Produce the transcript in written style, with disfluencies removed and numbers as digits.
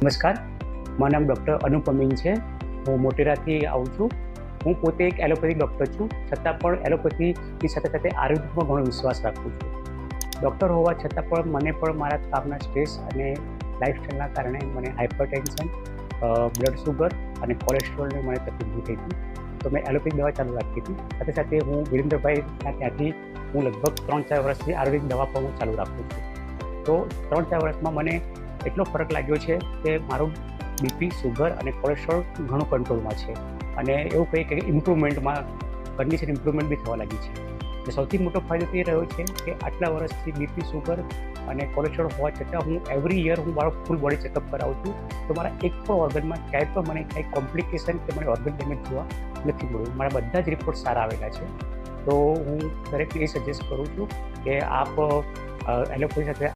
નમસ્કાર, મારું નામ ડૉક્ટર અનુપ અમીન છે. હું મોટેરાથી આવું છું. હું પોતે એક એલોપેથિક ડૉક્ટર છું, છતાં પણ એલોપેથીની સાથે સાથે આયુર્વેદમાં ઘણો વિશ્વાસ રાખું છું. ડૉક્ટર હોવા છતાં પણ મને પણ મારા કામના સ્ટ્રેસ અને લાઇફસ્ટાઈલના કારણે મને હાઇપરટેન્શન, બ્લડ શુગર અને કોલેસ્ટ્રોલની મને તકલીફ થઈ હતી. તો મેં એલોપેથિક દવા ચાલુ રાખી હતી. સાથે સાથે હું વિરેન્દ્રભાઈના ત્યાંથી હું લગભગ 3-4 વર્ષથી આયુર્વેદિક દવા પણ હું ચાલુ રાખું છું. તો 3-4 વર્ષમાં મને એટલો ફરક લાગ્યો છે કે મારું બીપી, શુગર અને કોલેસ્ટ્રોલ ઘણું કંટ્રોલમાં છે અને એવું કહીએ કે ઇમ્પ્રુવમેન્ટમાં કન્ડિશન ઇમ્પ્રુવમેન્ટ બી થવા લાગી છે. એટલે સૌથી મોટો ફાયદો તે રહ્યો છે કે આટલા વર્ષથી બીપી, શુગર અને કોલેસ્ટ્રોલ હોવા છતાં હું એવરી યર હું મારો ફૂલ બોડી ચેકઅપ કરાવું છું. તો મારા એક પણ ઓર્ગનમાં ક્યાંય પણ મને કંઈ કોમ્પ્લિકેશન કે મને ઓર્ગન ડેમેજ જોવા નથી મળ્યું. મારા બધા જ રિપોર્ટ સારા આવેલા છે. તો હું દરેકને એ સજેસ્ટ કરું છું કે આપ એલોપેથી સાથે